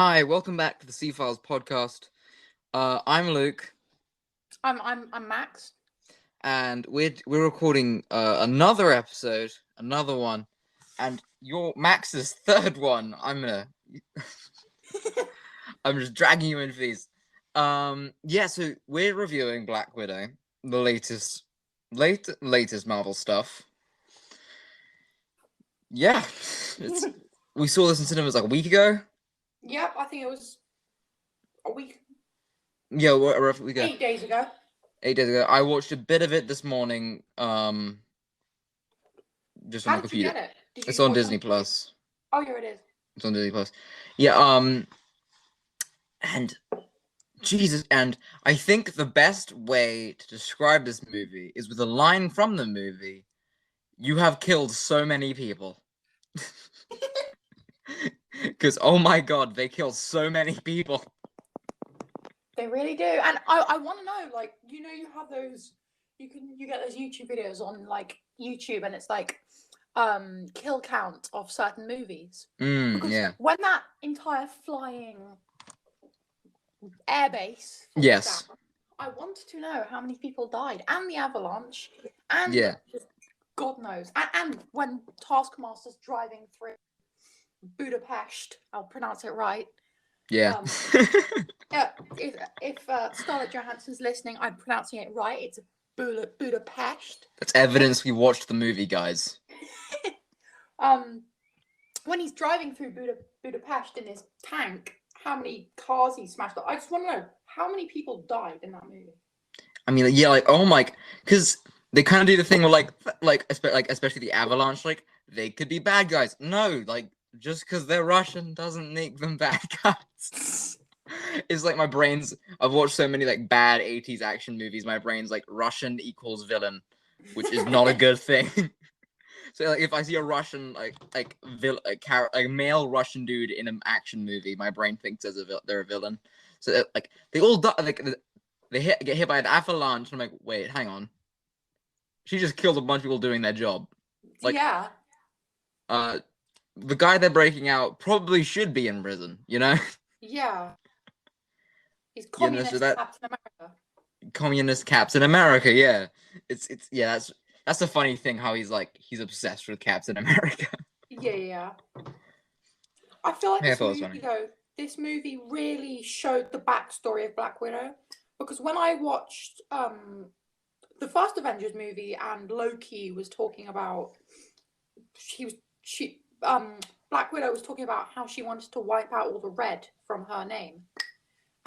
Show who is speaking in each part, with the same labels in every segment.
Speaker 1: Hi, welcome back to the C Files podcast. I'm Luke,
Speaker 2: I'm Max.
Speaker 1: and we're recording another episode, another one, and your Max's third one. I'm just dragging you into these. Yeah, so we're reviewing Black Widow, the latest Marvel stuff. Yeah, we saw this in cinemas like a week ago.
Speaker 2: Yep, I think it was a week,
Speaker 1: Yeah, a week ago.
Speaker 2: 8 days ago.
Speaker 1: 8 days ago. I watched a bit of it this morning. Just on
Speaker 2: How
Speaker 1: my
Speaker 2: did you
Speaker 1: computer.
Speaker 2: get it? Did you
Speaker 1: It's on
Speaker 2: watch
Speaker 1: Disney
Speaker 2: it?
Speaker 1: Plus.
Speaker 2: Oh, here it is.
Speaker 1: It's on Disney Plus. Yeah. And Jesus, and I think the best way to describe this movie is with a line from the movie. You have killed so many people. Because oh my god, they killed so many people.
Speaker 2: They really do, and I want to know, like, you have those, you get those YouTube videos on like YouTube, and it's like kill count of certain movies. Because
Speaker 1: Yeah.
Speaker 2: when that entire flying airbase
Speaker 1: Yes.
Speaker 2: down, I wanted to know how many people died, and the avalanche, and
Speaker 1: Yeah.
Speaker 2: just God knows, and when Taskmaster's driving through Budapest, I'll pronounce it right.
Speaker 1: Yeah.
Speaker 2: If Scarlett Johansson's listening, I'm pronouncing it right. It's Budapest.
Speaker 1: That's evidence we watched the movie, guys.
Speaker 2: When he's driving through Budapest in his tank, how many cars he smashed up? I just want to know how many people died in that movie.
Speaker 1: I mean, yeah, like oh my, because they kind of do the thing where like especially the avalanche, like they could be bad guys. No, like just because they're Russian doesn't make them bad guys. It's like my brain's. I've watched so many like bad 80s action movies. My brain's like Russian equals villain, which is not a good thing. So like if I see a Russian a male Russian dude in an action movie, my brain thinks they're a villain. So like they all die, like they get hit by an avalanche. And I'm like, wait, hang on. She just killed a bunch of people doing their job. Like,
Speaker 2: yeah.
Speaker 1: The guy they're breaking out probably should be in prison. You know.
Speaker 2: Yeah. He's communist Captain America.
Speaker 1: Communist Captain America, yeah. It's that's a funny thing how he's obsessed with Captain America.
Speaker 2: Yeah. I feel like this movie really showed the backstory of Black Widow, because when I watched the first Avengers movie and Loki was talking about Black Widow was talking about how she wanted to wipe out all the red from her name.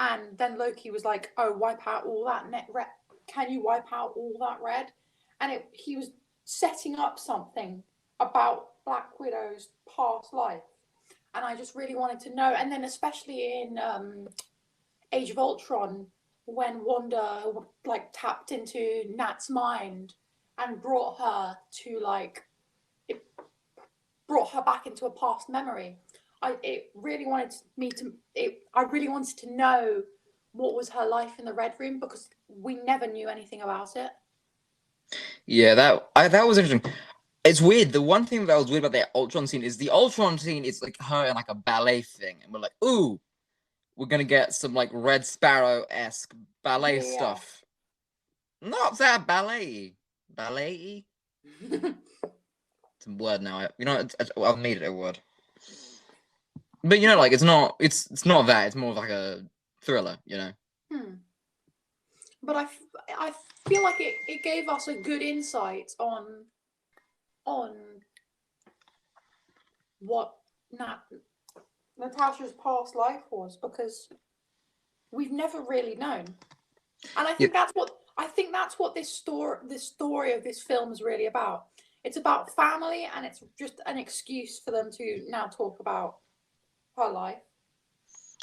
Speaker 2: And then Loki was like, "Oh, wipe out all that red. Can you wipe out all that red?" And he was setting up something about Black Widow's past life, and I just really wanted to know. And then, especially in Age of Ultron, when Wanda like tapped into Nat's mind and brought her back into a past memory. I really wanted to know what was her life in the Red Room, because we never knew anything about it.
Speaker 1: Yeah, that was interesting. It's weird. The one thing that was weird about the Ultron scene is like her in like a ballet thing, and we're like, ooh, we're gonna get some like Red Sparrow-esque ballet stuff. Not that ballet. Ballet. It's a word now. I've made it a word. But like it's not that. It's more of like a thriller,
Speaker 2: But I feel like it gave us a good insight on what Natasha's past life was, because we've never really known. And I think that's what this story of this film is really about. It's about family, and it's just an excuse for them to now talk about her life.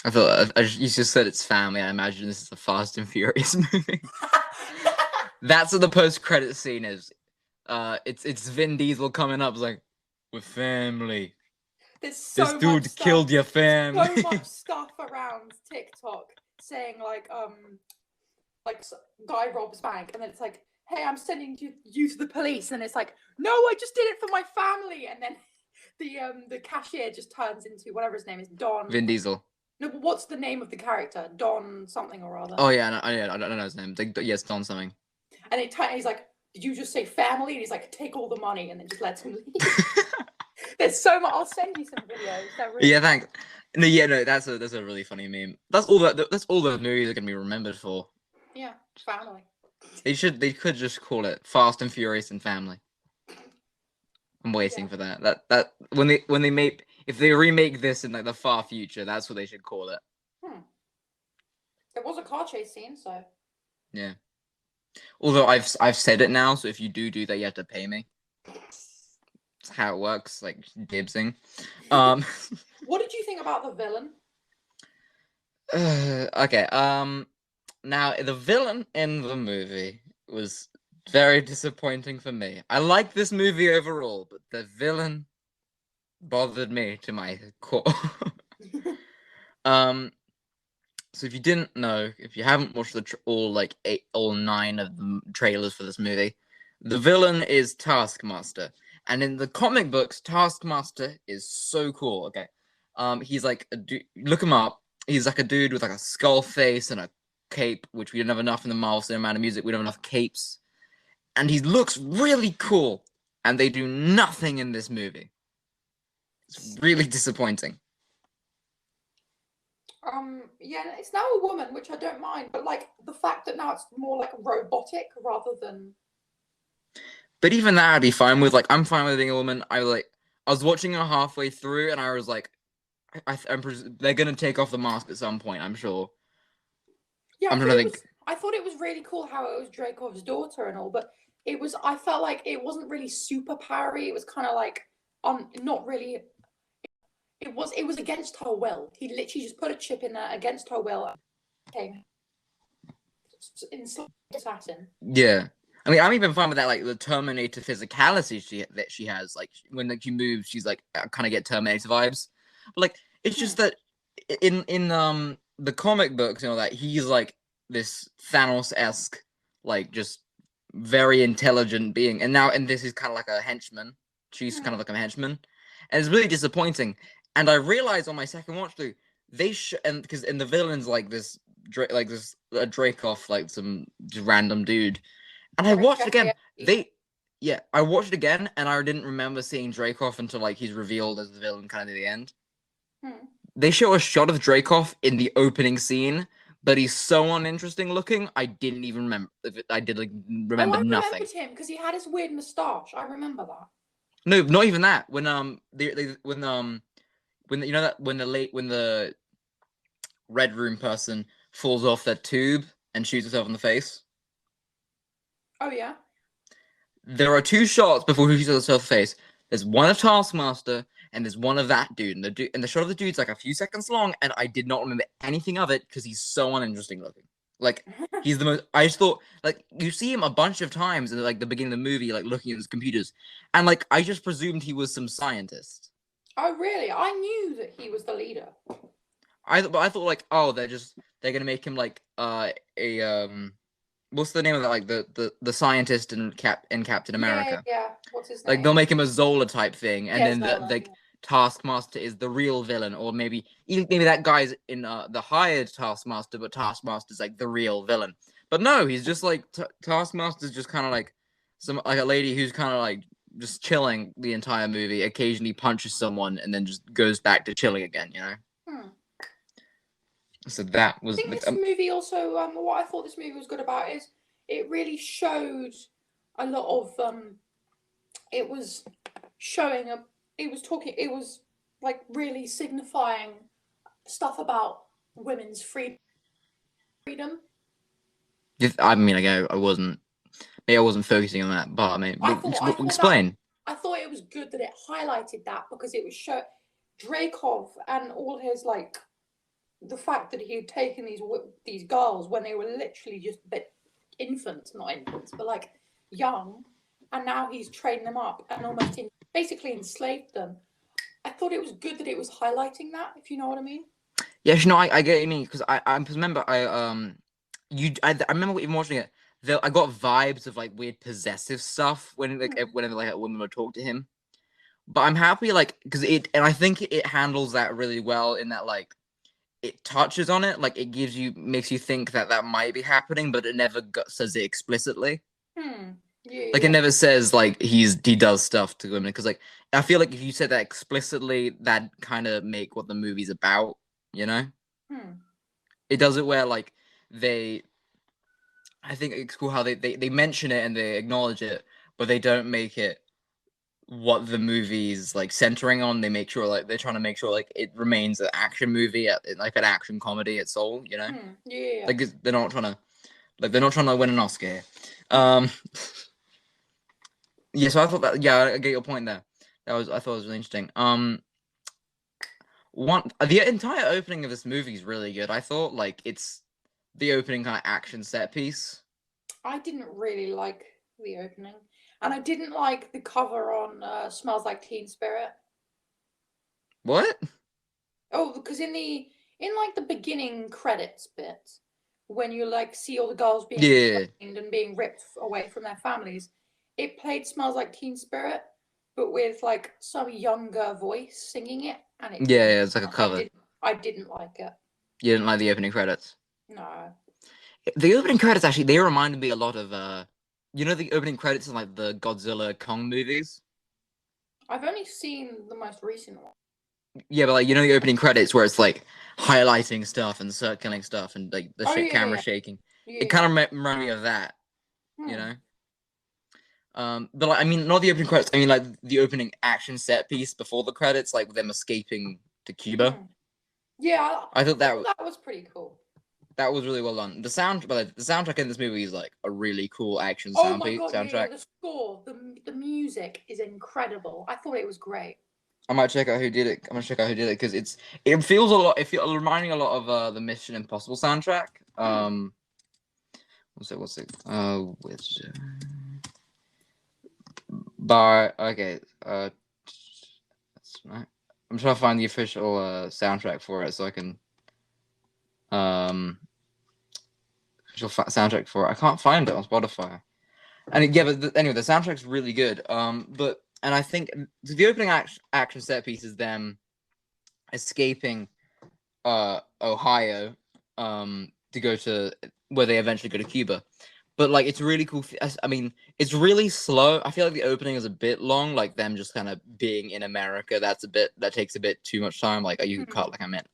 Speaker 1: You just said it's family. I imagine this is a Fast and Furious movie. That's what the post-credit scene is. It's Vin Diesel coming up, like, with family.
Speaker 2: This
Speaker 1: dude killed your family.
Speaker 2: So much stuff around TikTok saying like guy robs bank, and then it's like, hey, I'm sending you to the police, and it's like, no, I just did it for my family, and then the cashier just turns into whatever his name is, Don.
Speaker 1: Vin Diesel.
Speaker 2: No, but what's the name of the character? Don something or other.
Speaker 1: Oh yeah, I don't know his name. Yes, Don something.
Speaker 2: And he's like, "Did you just say family?" And he's like, "Take all the money," and then just lets him leave. There's so much. I'll send you some videos. They're really
Speaker 1: Yeah, thanks. No, yeah, no, that's a really funny meme. That's all those movies are gonna be remembered for.
Speaker 2: yeah, family.
Speaker 1: They could just call it Fast and Furious and Family. I'm waiting for that. That when they make if they remake this in like the far future, that's what they should call it.
Speaker 2: There was a car chase scene, so
Speaker 1: Yeah. Although I've said it now, so if you do that, you have to pay me. That's how it works, like dibsing.
Speaker 2: What did you think about the villain?
Speaker 1: Okay. Now the villain in the movie was very disappointing for me. I like this movie overall, but the villain bothered me to my core. So if you didn't know, if you haven't watched all 9 of the trailers for this movie, the villain is Taskmaster, and in the comic books, Taskmaster is so cool. Okay, he's like a dude. Look him up. He's like a dude with like a skull face and a cape, which we don't have enough in the Marvel Cinematic Music. We don't have enough capes, and he looks really cool. And they do nothing in this movie. It's really disappointing.
Speaker 2: Yeah, it's now a woman, which I don't mind, but like the fact that now it's more like robotic rather than.
Speaker 1: But even that I'd be fine with. Like, I'm fine with being a woman. I was watching her halfway through, and I was like, they're gonna take off the mask at some point. I'm sure.
Speaker 2: Yeah,
Speaker 1: I'm trying to think.
Speaker 2: I thought it was really cool how it was Dreykov's daughter and all, but it was. I felt like it wasn't really super powery. It was kind of like not really. It was against her will. He literally just put a chip in there against her will. Came in assassin.
Speaker 1: Yeah, I mean, I'm even fine with that. Like the Terminator physicality that she has. Like when like she moves, she's like kind of get Terminator vibes. But like it's just that in the comic books, that he's like this Thanos-esque, like just very intelligent being, and this is kind of like a henchman. She's kind of like a henchman, and it's really disappointing. And I realized on my second watch through, and because in the villains like this Dracoff, like some just random dude, and I watched again. I watched it again, and I didn't remember seeing Dracoff until like he's revealed as the villain kind of at the end. They show a shot of Dracoff in the opening scene, but he's so uninteresting looking. I didn't even remember. I did remember
Speaker 2: I
Speaker 1: nothing.
Speaker 2: remembered him because he had his weird moustache. I remember that.
Speaker 1: No, not even that. When the Red Room person falls off that tube and shoots herself in the face.
Speaker 2: Oh yeah.
Speaker 1: There are 2 shots before he shoots herself in the face. There's one of Taskmaster and there's one of that dude. And the shot of the dude's like a few seconds long, and I did not remember anything of it because he's so uninteresting looking. Like he's the most. I just thought like you see him a bunch of times in like the beginning of the movie, like looking at his computers, and like I just presumed he was some scientist.
Speaker 2: Oh really? I knew that he was the leader.
Speaker 1: I thought like, oh, they're gonna make him like what's the name of that, like the scientist in Captain America.
Speaker 2: Yeah. What's his name?
Speaker 1: Like they'll make him a Zola type thing, and then
Speaker 2: Zola,
Speaker 1: the Taskmaster is the real villain, or maybe that guy's in the hired Taskmaster, but Taskmaster's like the real villain. But no, he's just like Taskmaster's just kind of like a lady who's kind of like just chilling the entire movie, occasionally punches someone, and then just goes back to chilling again, So that was.
Speaker 2: I think this movie also. What I thought this movie was good about is it really showed a lot of. It was showing a. It was talking. It was like really signifying stuff about women's freedom.
Speaker 1: I mean, I wasn't. Maybe I wasn't focusing on that, but I mean, explain.
Speaker 2: I thought it was good that it highlighted that because it was show Dreykov and all his like. The fact that he had taken these girls when they were literally just infants, not infants, but like young, and now he's trained them up and almost basically enslaved them. I thought it was good that it was highlighting that, if you know what I mean.
Speaker 1: Yeah, I get what you mean because I remember I remember even watching it. I got vibes of like weird possessive stuff whenever like a woman would talk to him. But I'm happy because I think it handles that really well in that like. it touches on it, like it makes you think that that might be happening, but it never says it explicitly.
Speaker 2: Yeah,
Speaker 1: Like it
Speaker 2: yeah.
Speaker 1: never says like he does stuff to women, because like I feel like if you said that explicitly, that kind of make what the movie's about. You know,
Speaker 2: Hmm.
Speaker 1: it does it where like they. I think it's cool how they mention it and they acknowledge it, but they don't make it what the movie's like centering on. They make sure like they're trying to make sure like it remains an action movie, like an action comedy at soul. You know,
Speaker 2: Yeah.
Speaker 1: like they're not trying to win an Oscar here.
Speaker 2: Hmm.
Speaker 1: Yeah, so I thought that. Yeah, I get your point there. I thought it was really interesting. The entire opening of this movie is really good. I thought like it's the opening kind of action set piece.
Speaker 2: I didn't really like the opening, and I didn't like the cover on "Smells Like Teen Spirit."
Speaker 1: What?
Speaker 2: Oh, because in like the beginning credits bit, when you like see all the girls being
Speaker 1: Yeah,
Speaker 2: trained and being ripped away from their families, it played "Smells Like Teen Spirit," but with like some younger voice singing it, and it
Speaker 1: yeah,
Speaker 2: didn't.
Speaker 1: yeah. It's like a cover.
Speaker 2: I didn't like it.
Speaker 1: You didn't like the opening credits.
Speaker 2: No,
Speaker 1: The opening credits actually they reminded me a lot of you know the opening credits in like the Godzilla Kong movies.
Speaker 2: I've only seen the most recent one.
Speaker 1: Yeah, but like you know the opening credits where it's like highlighting stuff and circling stuff and like the
Speaker 2: Oh
Speaker 1: camera
Speaker 2: yeah,
Speaker 1: shaking.
Speaker 2: yeah,
Speaker 1: It
Speaker 2: yeah.
Speaker 1: kind of reminded me of that, you
Speaker 2: Hmm.
Speaker 1: know. But like I mean, not the opening credits. I mean like the opening action set piece before the credits, like them escaping to Cuba.
Speaker 2: Hmm. Yeah,
Speaker 1: I thought
Speaker 2: I thought that was pretty cool.
Speaker 1: that was really well done. But the soundtrack in this movie is like a really cool action
Speaker 2: Oh my god, yeah,
Speaker 1: soundtrack.
Speaker 2: the score, the music is incredible. I thought it was great.
Speaker 1: I might check out who did it. I'm gonna check out who did it because it feels a lot. It feels reminding a lot of the Mission Impossible soundtrack.
Speaker 2: Hmm.
Speaker 1: What's it? Which bar? Okay. That's right. I'm trying to find the official soundtrack for it so I can official soundtrack for it. I can't find it on Spotify. And yeah, but anyway, the soundtrack's really good. And I think the opening action set piece is them escaping Ohio to go to where they eventually go to Cuba. But like it's really cool. I mean, it's really slow. I feel like the opening is a bit long, like them just kind of being in America. That takes a bit too much time. Like you could
Speaker 2: Hmm.
Speaker 1: cut, like I meant,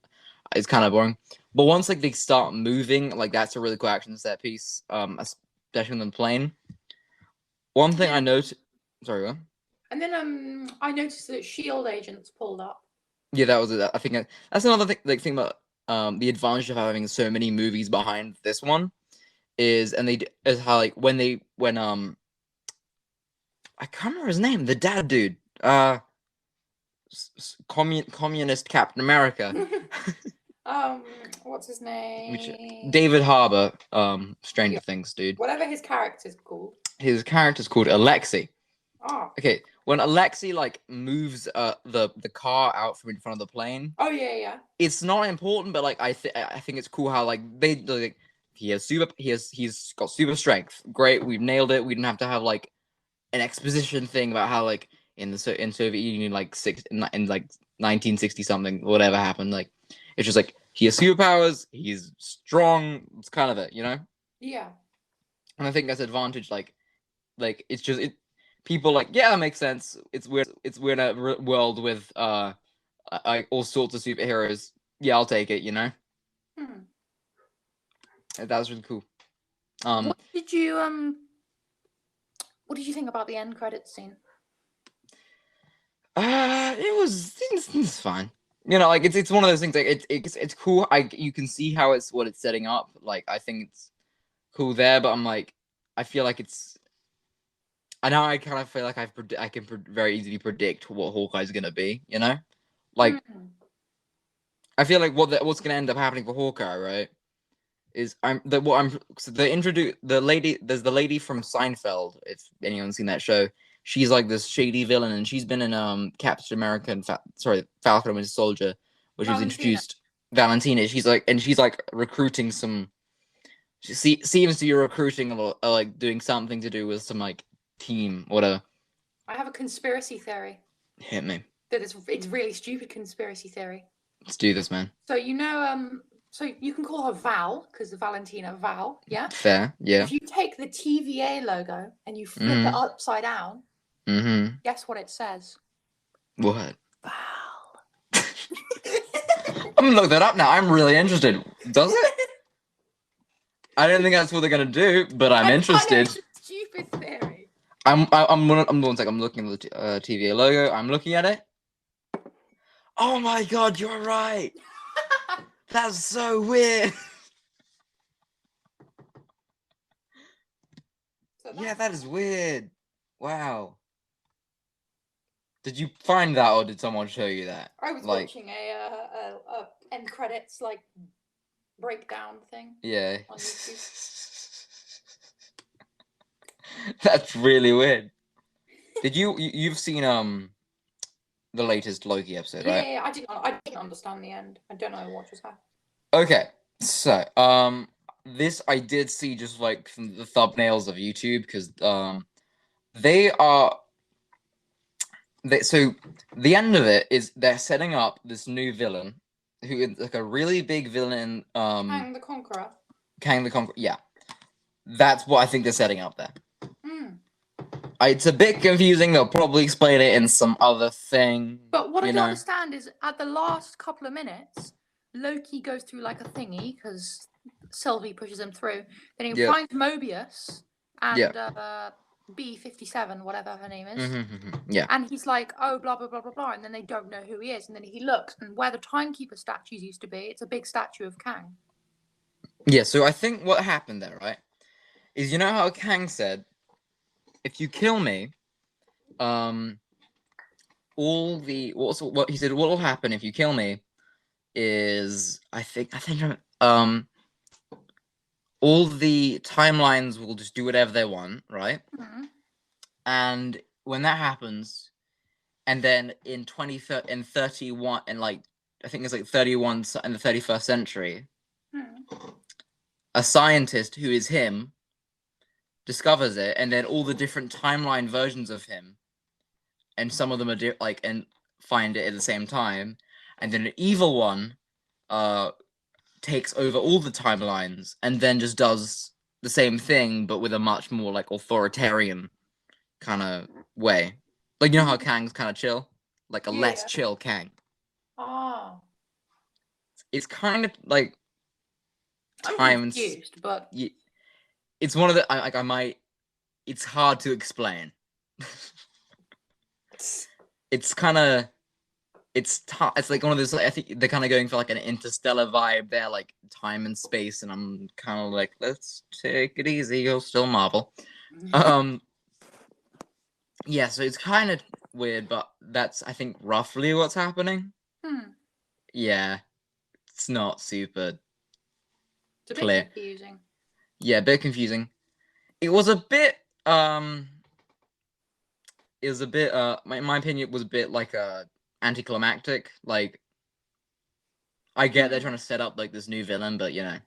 Speaker 1: it's kind of boring. But once like they start moving, like that's a really cool action set piece. Especially on the plane. One thing I noticed. Sorry, what?
Speaker 2: And then I noticed that Shield agents pulled up.
Speaker 1: Yeah, that was it. I think that's another thing. Like thing about the advantage of having so many movies behind this one is how like when I can't remember his name, the dad dude, communist Captain America,
Speaker 2: um, what's his
Speaker 1: which
Speaker 2: name?
Speaker 1: David Harbour,
Speaker 2: Yeah,
Speaker 1: Stranger Things dude.
Speaker 2: whatever his character's called.
Speaker 1: His character's called Alexei.
Speaker 2: Oh,
Speaker 1: Okay, when Alexei like moves the car out from in front of the plane,
Speaker 2: oh yeah, yeah.
Speaker 1: it's not important, but like I think it's cool how like they like he's got super strength. Great, we've nailed it. We didn't have to have like an exposition thing about how like in Soviet Union like in like 1960 something whatever happened. Like it's just like he has superpowers. He's strong. It's kind of it, you know.
Speaker 2: Yeah.
Speaker 1: And I think that's advantage. Like it's just it. People like yeah, that makes sense. It's weird. It's we're in a world with all sorts of superheroes. Yeah, I'll take it. You know.
Speaker 2: Hmm.
Speaker 1: That was really cool. Um,
Speaker 2: What did you what did you think about the end credits scene?
Speaker 1: it's fine. You know, like it's one of those things. Like it's cool. You can see how it's what it's setting up. Like I think it's cool there, but I'm like I feel like it's. I know I kind of feel like I can very easily predict what Hawkeye's gonna be. You know, like
Speaker 2: Hmm.
Speaker 1: I feel like what's gonna end up happening for Hawkeye, right? Is I'm the what I'm so the introduce the lady there's the lady from Seinfeld, if anyone's seen that show. She's like this shady villain, and she's been in Captain America and Falcon and Winter Soldier, which was
Speaker 2: Valentina.
Speaker 1: introduced. Valentina, she's like recruiting some. Seems to be recruiting a lot, like doing something to do with some like team, whatever.
Speaker 2: I have a conspiracy theory
Speaker 1: Hit me.
Speaker 2: that it's really stupid conspiracy theory.
Speaker 1: Let's do this, man.
Speaker 2: So so you can call her Val because Valentina Val, yeah.
Speaker 1: Fair, yeah.
Speaker 2: If you take the TVA logo and you flip it
Speaker 1: Mm-hmm.
Speaker 2: upside down,
Speaker 1: Mm-hmm.
Speaker 2: guess what it says?
Speaker 1: What?
Speaker 2: Val.
Speaker 1: I'm gonna look that up now. I'm really interested. Does it? I don't think that's what they're gonna do, but I'm interested.
Speaker 2: It's a stupid theory.
Speaker 1: I'm one sec. I'm looking at the TVA logo. I'm looking at it. Oh my god, you're right. That's so weird. Yeah, that is weird. Wow. Did you find that, or did someone show you that?
Speaker 2: I was watching a end credits like breakdown thing.
Speaker 1: Yeah.
Speaker 2: On YouTube.
Speaker 1: That's really weird. Did you've seen the latest Loki episode, right?
Speaker 2: Yeah, I didn't understand the end. I don't know what just happened.
Speaker 1: Okay, so this I did see just like from the thumbnails of YouTube because so the end of it is they're setting up this new villain who is like a really big villain.
Speaker 2: Kang the Conqueror.
Speaker 1: Kang the Conqueror. Yeah, that's what I think they're setting up there.
Speaker 2: Mm.
Speaker 1: It's a bit confusing. They'll probably explain it in some other thing.
Speaker 2: But what I don't understand is at the last couple of minutes, Loki goes through like a thingy because Sylvie pushes him through. Then he finds Mobius and B-57, whatever her name is.
Speaker 1: Yeah.
Speaker 2: And he's like, oh, blah, blah, blah, blah, blah. And then they don't know who he is. And then he looks, and where the Timekeeper statues used to be, it's a big statue of Kang.
Speaker 1: Yeah, so I think what happened there, right, is you know how Kang said, if you kill me, what he said, what will happen if you kill me is, I think, all the timelines will just do whatever they want, right?
Speaker 2: Mm-hmm.
Speaker 1: And when that happens, and then in 31, and like, I think it's like 31 in the 31st century, a scientist who is him discovers it, and then all the different timeline versions of him, and some of them are and find it at the same time, and then an evil one takes over all the timelines and then just does the same thing but with a much more like authoritarian kind of way. Like, you know how Kang's kind of chill? Like a less chill Kang.
Speaker 2: Oh.
Speaker 1: It's kind of like
Speaker 2: I'm confused, but
Speaker 1: it's one of the it's hard to explain. It's kind of it's like one of those, like, I think they're kind of going for like an interstellar vibe there, like time and space, and I'm kind of like, let's take it easy, you're still Marvel. Yeah, so it's kind of weird, but that's, I think, roughly what's happening. Yeah, it's not super clear.
Speaker 2: Confusing.
Speaker 1: Yeah, a bit confusing. It was a bit in my opinion, it was a bit like anticlimactic. Like, I get they're trying to set up like this new villain, but you know,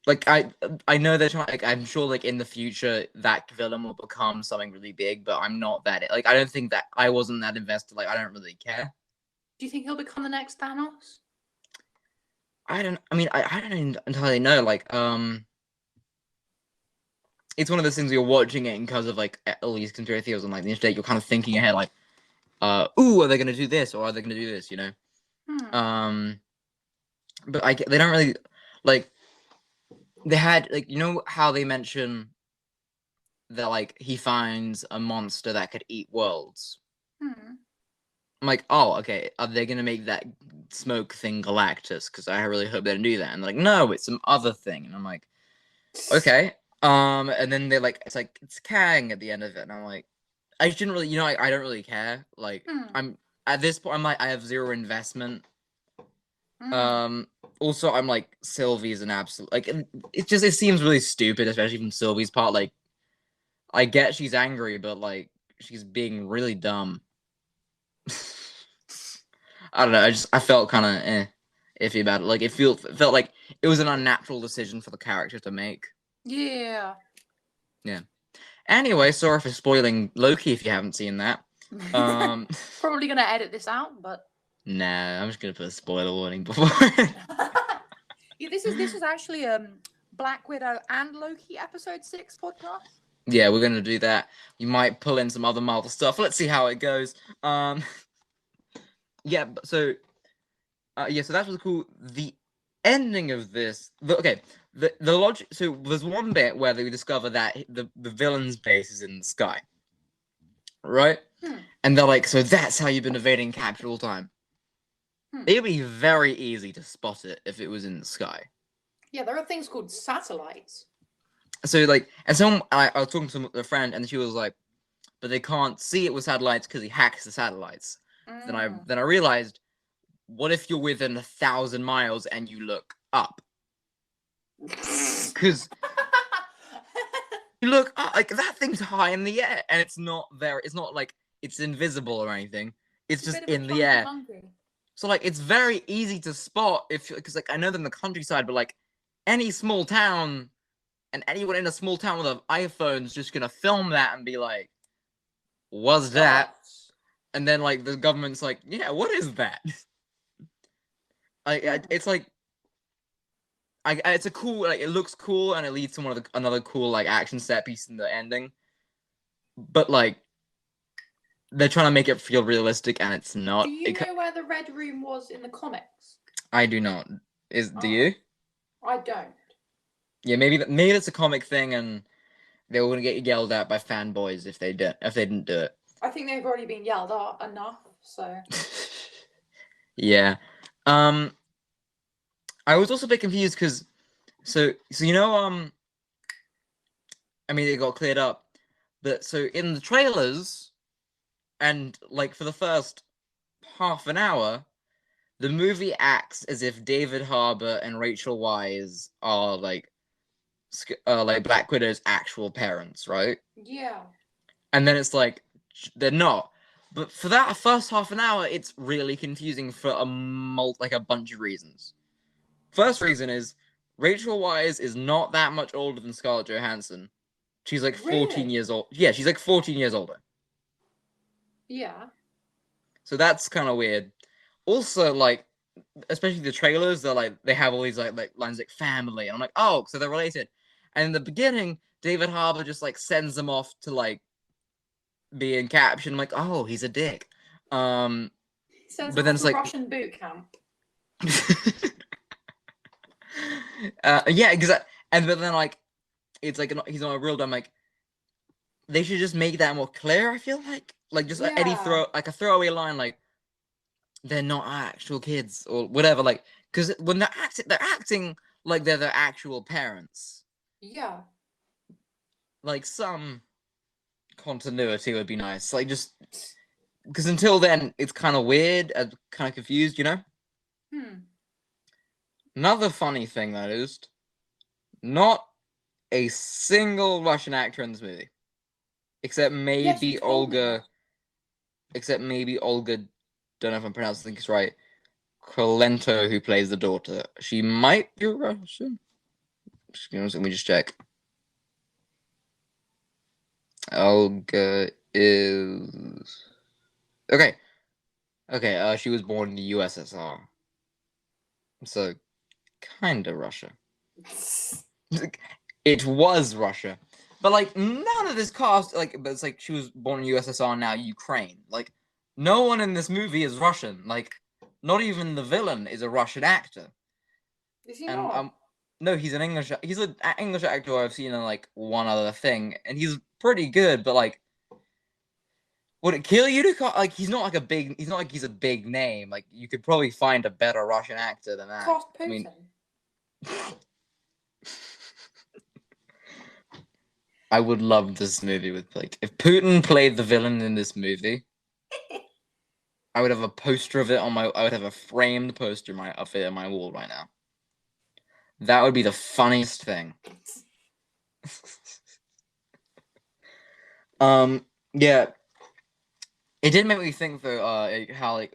Speaker 1: like I know they're trying. Like, I'm sure like in the future that villain will become something really big, but I'm not that. Like, I don't think that I wasn't that invested. Like, I don't really care.
Speaker 2: Do you think he'll become the next Thanos?
Speaker 1: I don't even entirely know. Like, it's one of those things you're watching it because of like all these conspiracy theories on like the internet. You're kind of thinking ahead, like, ooh, are they gonna do this or are they gonna do this? You know. But they don't really like. They had, like, you know how they mention that like he finds a monster that could eat worlds. I'm like, oh, okay. Are they gonna make that smoke thing Galactus? Because I really hope they don't do that. And they're like, no, it's some other thing. And I'm like, okay. And then they're like, it's Kang at the end of it, and I'm like, I shouldn't really, you know, I don't really care. Like, I'm at this point, I'm like, I have zero investment. Also, I'm like, Sylvie's an absolute, like, it seems really stupid, especially from Sylvie's part. Like, I get she's angry, but like, she's being really dumb. I don't know. I felt kind of iffy about it. Like, it felt like it was an unnatural decision for the character to make.
Speaker 2: Yeah.
Speaker 1: Anyway, sorry for spoiling Loki if you haven't seen that. Um,
Speaker 2: Probably gonna edit this out, but
Speaker 1: nah, I'm just gonna put a spoiler warning before.
Speaker 2: yeah, this is actually Black Widow and Loki episode 6 podcast.
Speaker 1: Yeah, we're gonna do that. You might pull in some other Marvel stuff. Let's see how it goes. Um, yeah, so that was cool. The ending of this, the logic. So there's one bit where they discover that the villain's base is in the sky, right?
Speaker 2: Hmm.
Speaker 1: And they're like, so that's how you've been evading capture all time. It'd be very easy to spot it if it was in the sky.
Speaker 2: Yeah, there are things called satellites.
Speaker 1: So and I was talking to a friend, and she was like, but they can't see it with satellites because he hacks the satellites. Then I realized, what if you're within 1,000 miles and you look up? Because you look up, like that thing's high in the air, and it's not there. It's not like it's invisible or anything. It's just in the air. So it's very easy to spot because I know them in the countryside, but any small town and anyone in a small town with an iPhone is just gonna film that and be like, "What's that?" And then the government's like, "Yeah, what is that?" It's it's a cool, it looks cool, and it leads to another cool action set piece in the ending. But they're trying to make it feel realistic, and it's not.
Speaker 2: Do you know where the Red Room was in the comics?
Speaker 1: I do not. Do you?
Speaker 2: I don't.
Speaker 1: Yeah, maybe it's a comic thing, and they were gonna get yelled at by fanboys if they didn't do it.
Speaker 2: I think they've already been yelled at enough. So.
Speaker 1: Yeah. I was also a bit confused because, so I mean, it got cleared up, but so in the trailers, and for the first half an hour, the movie acts as if David Harbour and Rachel Weisz are Black Widow's actual parents, right?
Speaker 2: Yeah.
Speaker 1: And then it's they're not. But for that first half an hour, it's really confusing for a bunch of reasons. First reason is Rachel Weisz is not that much older than Scarlett Johansson. She's 14 years old. Yeah, she's 14 years older.
Speaker 2: Yeah.
Speaker 1: So that's kind of weird. Also, especially the trailers, they have all these lines like family, and I'm like, oh, so they're related. And in the beginning, David Harbour just sends them off to be in caption. I'm like, oh, he's a dick.
Speaker 2: But then it's Russian boot camp.
Speaker 1: Yeah, exactly. But then it's he's not a real dumb. They should just make that more clear. I feel just any a throwaway line they're not actual kids or whatever. Because when they're acting like they're their actual parents.
Speaker 2: Yeah.
Speaker 1: Some continuity would be nice. Just because until then it's kind of weird and kind of confused, you know. Another funny thing that is, not a single Russian actor in this movie, except maybe Olga. Except maybe Olga. Don't know if I'm pronouncing this right. Kolento, who plays the daughter. She might be Russian. Let me just check. Olga is okay. She was born in the USSR, so kind of Russia. It was Russia, but none of this cast but it's she was born in USSR, now Ukraine. No one in this movie is Russian. Not even the villain is a Russian actor.
Speaker 2: Is he not?
Speaker 1: No, he's an English. He's an English actor I've seen in one other thing, and he's pretty good. But would it kill you to he's not a big. He's not he's a big name. You could probably find a better Russian actor than that.
Speaker 2: Cast Putin.
Speaker 1: I mean, I would love this movie with if Putin played the villain in this movie. I would have a poster of it on my. I would have a framed poster of it on my wall right now. That would be the funniest thing. Yeah. It did make me think though, how I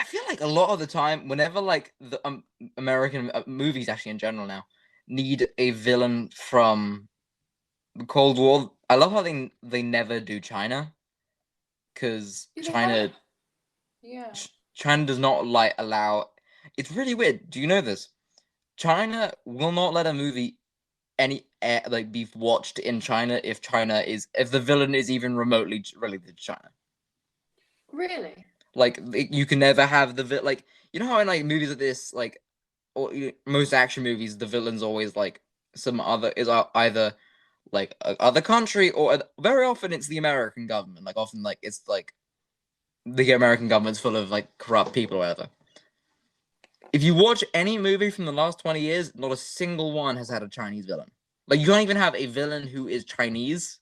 Speaker 1: feel a lot of the time, whenever the American movies actually in general now need a villain from the Cold War, I love how they never do China. because
Speaker 2: Do they
Speaker 1: China
Speaker 2: have? Yeah.
Speaker 1: China does not like allow. It's really weird. Do you know this? China will not let a movie like be watched in China if the villain is even remotely related to China.
Speaker 2: Really?
Speaker 1: Like you can never have like you know how in like movies like this like or most action movies the villain's always like some other is either like other country or very often it's the American government. Like often like it's like the American government's full of like corrupt people or whatever. If you watch any movie from the last 20 years, not a single one has had a Chinese villain. Like you can't even have a villain who is Chinese.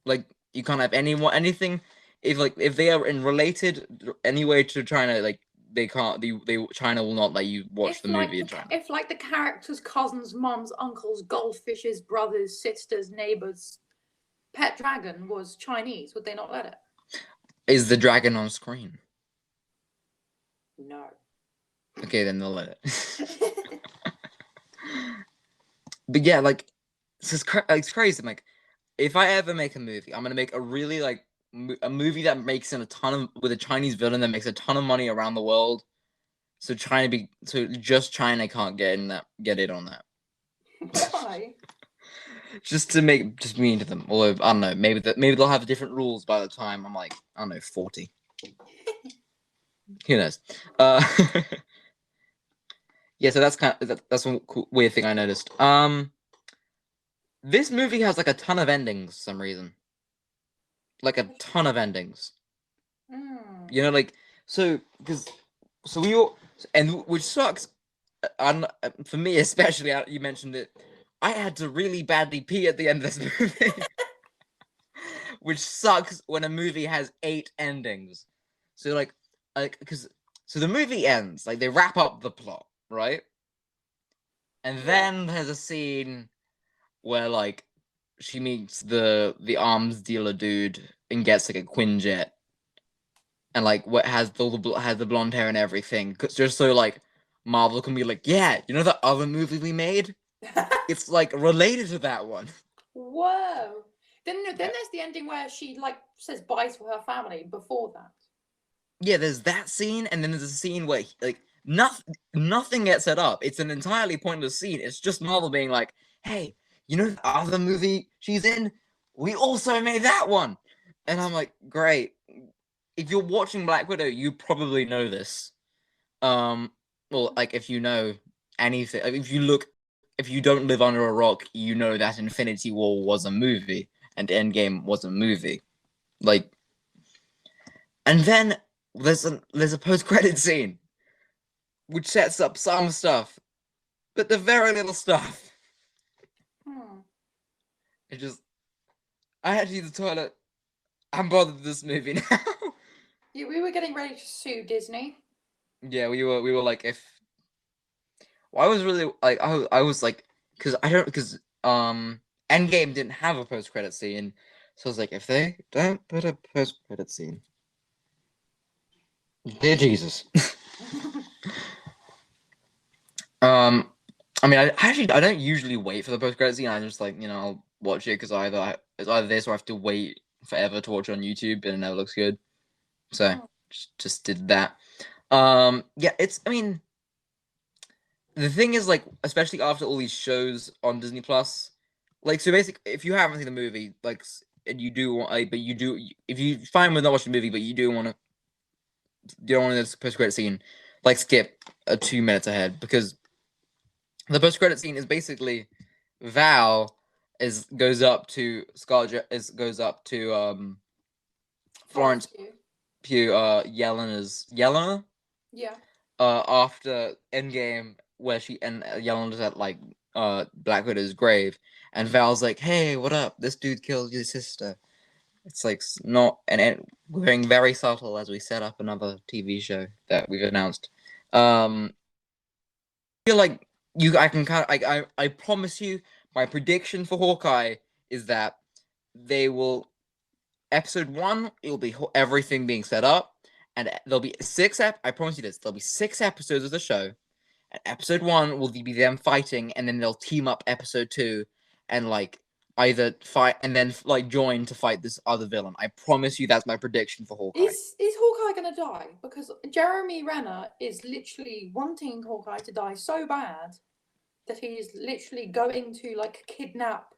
Speaker 1: Like you can't have anything if they are in related anyway to China, like they can't China will not let you watch the movie in China.
Speaker 2: If like the characters' cousins, mums, uncles, goldfishes, brothers, sisters, neighbors, pet dragon was Chinese, would they not let it?
Speaker 1: Is the dragon on screen?
Speaker 2: No.
Speaker 1: Okay, then they'll let it. But yeah, like it's crazy. Like if I ever make a movie, I'm gonna make a really like a movie that makes in a ton of with a Chinese villain that makes a ton of money around the world. So just China can't get in on that.
Speaker 2: Why?
Speaker 1: Just to make just mean to them. Although I don't know, maybe they'll have different rules by the time I'm like I don't know 40. Who knows? Yeah, so that's one cool, weird thing I noticed. This movie has like a ton of endings for some reason. Like a ton of endings.
Speaker 2: Mm.
Speaker 1: You know, like so we all and which sucks. For me especially, you mentioned it. I had to really badly pee at the end of this movie, which sucks when a movie has 8 endings. So because so the movie ends like they wrap up the plot, right? And then there's a scene where like she meets the arms dealer dude and gets like a Quinjet and like what has the blonde hair and everything, just so like Marvel can be like, yeah, you know that other movie we made? It's like related to that one.
Speaker 2: Whoa. Then there's the ending where she like says bye to her family before that.
Speaker 1: Yeah, there's that scene, and then there's a scene where like nothing gets set up. It's an entirely pointless scene. It's just Marvel being like, hey, you know the other movie she's in? We also made that one. And I'm like, great. If you're watching Black Widow, you probably know this. Well, like if you know anything, like, if you don't live under a rock, you know that Infinity War was a movie and Endgame was a movie. Like, and then there's a post credit scene which sets up some stuff, but the very little stuff.
Speaker 2: Hmm.
Speaker 1: It just I had to use the toilet. I'm bothered with this movie now.
Speaker 2: Yeah, we were getting ready to sue Disney.
Speaker 1: Yeah, we were like if well, I was really like I was like because Endgame didn't have a post credit scene, so I was like if they don't put a post credit scene, dear Jesus. I mean, I don't usually wait for the post credit scene. I just like I'll watch it because it's either this or I have to wait forever to watch it on YouTube and it never looks good. So
Speaker 2: Hmm.
Speaker 1: just did that. Yeah, I mean, the thing is like, especially after all these shows on Disney Plus, like so basically, if you haven't seen the movie, like, and you do want, like, but you do, if you fine with not watching the movie, but you don't want this post credit scene, like skip 2 minutes ahead because the post credit scene is basically Val goes up to goes up to Florence Pugh Yelena
Speaker 2: Yeah.
Speaker 1: after Endgame where she and Yelena's at like Black Widow's grave and Val's like, hey, what up, this dude killed your sister. It's like not and we're being very subtle as we set up another TV show that we've announced. I feel like I can kind of I promise you my prediction for Hawkeye is that they will episode 1 it'll be everything being set up and there'll be I promise you this, there'll be 6 episodes of the show and episode 1 will be them fighting and then they'll team up episode 2 and like either fight and then like join to fight this other villain. I promise you, that's my prediction for Hawkeye.
Speaker 2: Is Hawkeye gonna die? Because Jeremy Renner is literally wanting Hawkeye to die so bad that he's literally going to like kidnap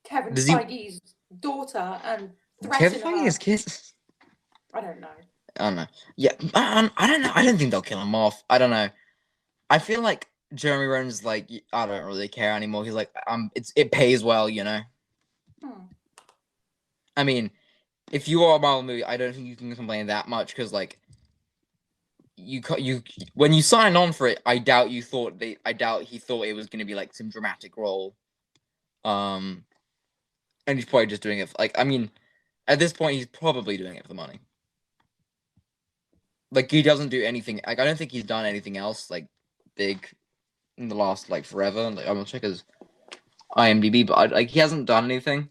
Speaker 2: Kevin
Speaker 1: Does he?
Speaker 2: Feige's daughter and
Speaker 1: Kevin
Speaker 2: threaten
Speaker 1: Feige
Speaker 2: her.
Speaker 1: his kids?
Speaker 2: I don't know.
Speaker 1: I don't know. Yeah, I don't know. I don't think they'll kill him off. I don't know. I feel like Jeremy Renner's like, I don't really care anymore. He's like, it pays well, you know.
Speaker 2: Hmm.
Speaker 1: I mean, if you are a Marvel movie, I don't think you can complain that much because like you when you signed on for it, I doubt he thought it was gonna be like some dramatic role. And he's probably just doing it. Like, I mean, at this point, he's probably doing it for the money. Like, he doesn't do anything. Like, I don't think he's done anything else like big in the last like forever. Like, I'm gonna check his IMDb, but like he hasn't done anything.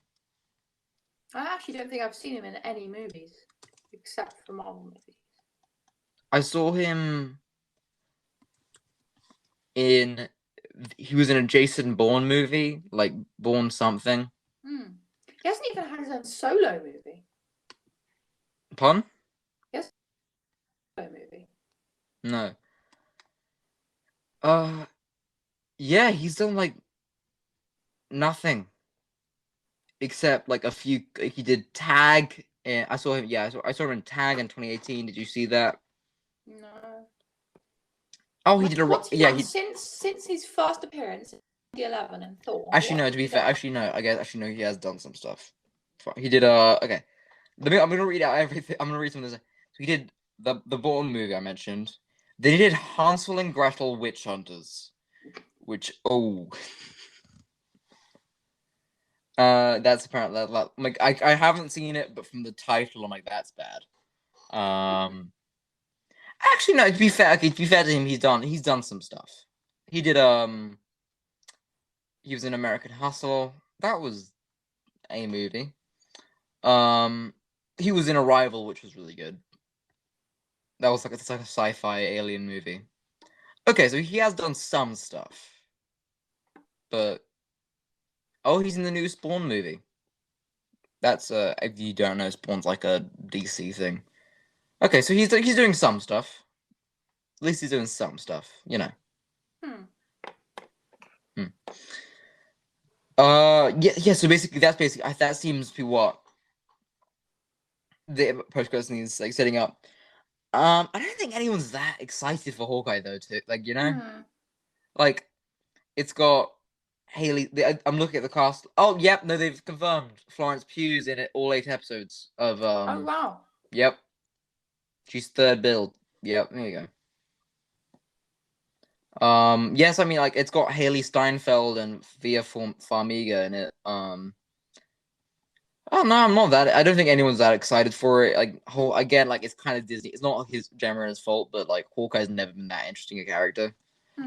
Speaker 2: I actually don't think I've seen him in any movies except for Marvel movies.
Speaker 1: I saw him in. He was in a Jason Bourne movie, like Bourne something.
Speaker 2: Hmm. He hasn't even had his own solo movie.
Speaker 1: Pun?
Speaker 2: Yes. Solo movie.
Speaker 1: No. Yeah, he's done like nothing except like a few. He did Tag, and I saw him. Yeah, I saw him in Tag in 2018. Did you see that?
Speaker 2: No.
Speaker 1: Oh, he did a.
Speaker 2: What's he
Speaker 1: Yeah,
Speaker 2: done
Speaker 1: he.
Speaker 2: since his first appearance in 2011 in Thor?
Speaker 1: Actually, no.
Speaker 2: What
Speaker 1: To be
Speaker 2: has he
Speaker 1: fair,
Speaker 2: done?
Speaker 1: actually no. I guess actually no. He has done some stuff. He did. Okay. I'm gonna read out everything. I'm gonna read some of this. So he did the Bourne movie I mentioned. Then he did Hansel and Gretel Witch Hunters, which that's apparently like I haven't seen it, but from the title I'm like that's bad. Actually no. To be fair, okay, to be fair to him, he's done some stuff. He did he was in American Hustle. That was a movie. He was in Arrival, which was really good. That was like it's like a sci-fi alien movie. Okay, so he has done some stuff, but he's in the new Spawn movie. That's if you don't know, Spawn's like a DC thing. Okay, so he's doing some stuff. At least he's doing some stuff, you know.
Speaker 2: Hmm.
Speaker 1: Yeah. So basically, that seems to be what the post needs like setting up. I don't think anyone's that excited for Hawkeye though. To like, you know, like it's got Haley. I'm looking at the cast. Oh, yep. No, they've confirmed Florence Pugh's in it. All 8 episodes of
Speaker 2: Oh wow.
Speaker 1: Yep. She's third build. Yep. There you go. Yes, I mean like it's got Haley Steinfeld and Farmiga in it. Oh no, I'm not that. I don't think anyone's that excited for it. Like, again, like it's kind of Disney. It's not his Cameron's fault, but like Hawkeye's never been that interesting a character.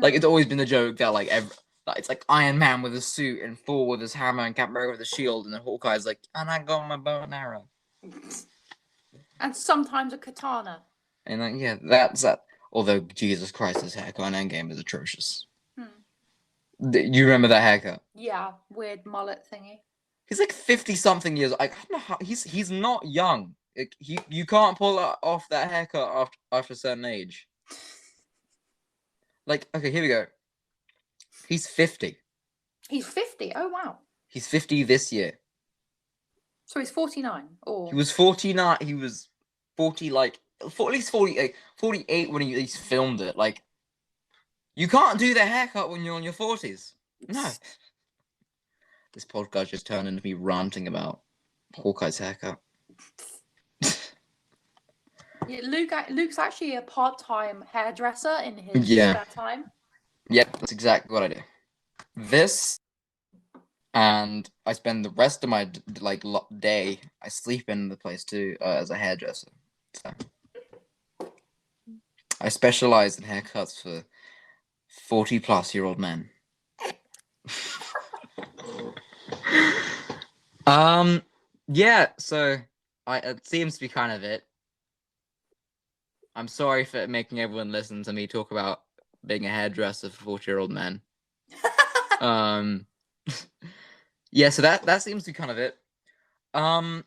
Speaker 1: Like it's always been the joke that like that it's like Iron Man with a suit and Thor with his hammer and Captain America with a shield, and then Hawkeye's like, and I got my bow and arrow,
Speaker 2: And sometimes a katana.
Speaker 1: and like yeah, that's that. Although Jesus Christ, his haircut in Endgame is atrocious. You remember that haircut?
Speaker 2: Yeah, weird mullet thingy.
Speaker 1: He's like 50 something years. I don't know how he's not young. Like, you can't pull off that haircut after a certain age. Like, okay, here we go. He's 50.
Speaker 2: He's 50. Oh wow.
Speaker 1: He's 50 this year.
Speaker 2: So he's 49. Or
Speaker 1: He was 49. He was 40, like at least 48, 48 when he filmed it. Like, you can't do the haircut when you're in your 40s. No. This podcast just turned into me ranting about Hawkeye's haircut.
Speaker 2: yeah, Luke's actually a part-time hairdresser in his spare time.
Speaker 1: Yep, that's exactly what I do. This, and I spend the rest of my day. I sleep in the place too as a hairdresser. So I specialize in haircuts for 40-plus-year-old men. Yeah. So it seems to be kind of it. I'm sorry for making everyone listen to me talk about being a hairdresser for 40-year-old men. Yeah, so that seems to be kind of it. Um,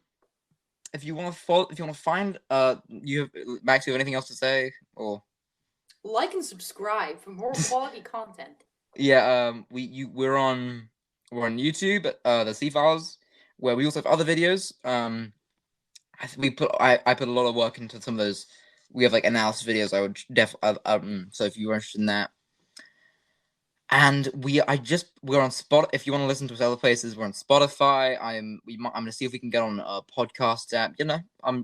Speaker 1: if you want to follow, if you want to find, you have Max, you have anything else to say, or
Speaker 2: Like and subscribe for more quality content.
Speaker 1: yeah, we're on YouTube, the C Files, where we also have other videos. I put a lot of work into some of those. We have like analysis videos. I would so if you were interested in that, and we're on Spot. If you want to listen to us other places, we're on Spotify. I'm gonna see if we can get on a podcast app.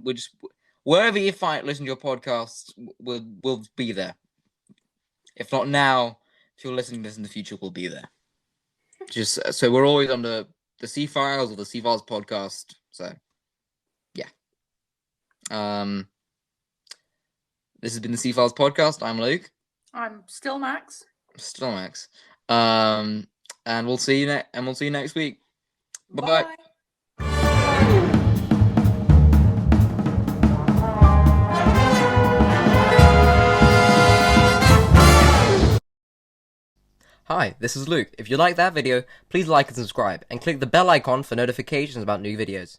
Speaker 1: We're just wherever you find listen to your podcast, we'll be there. If not now, if you're listening to this in the future, we'll be there. Just so we're always on the C Files or the C Files podcast. So yeah. This has been the C Files podcast. I'm Luke.
Speaker 2: I'm still Max.
Speaker 1: Still Max. And we'll see you next week. Bye-bye.
Speaker 3: Hi, this is Luke. If you liked that video, please like and subscribe, and click the bell icon for notifications about new videos.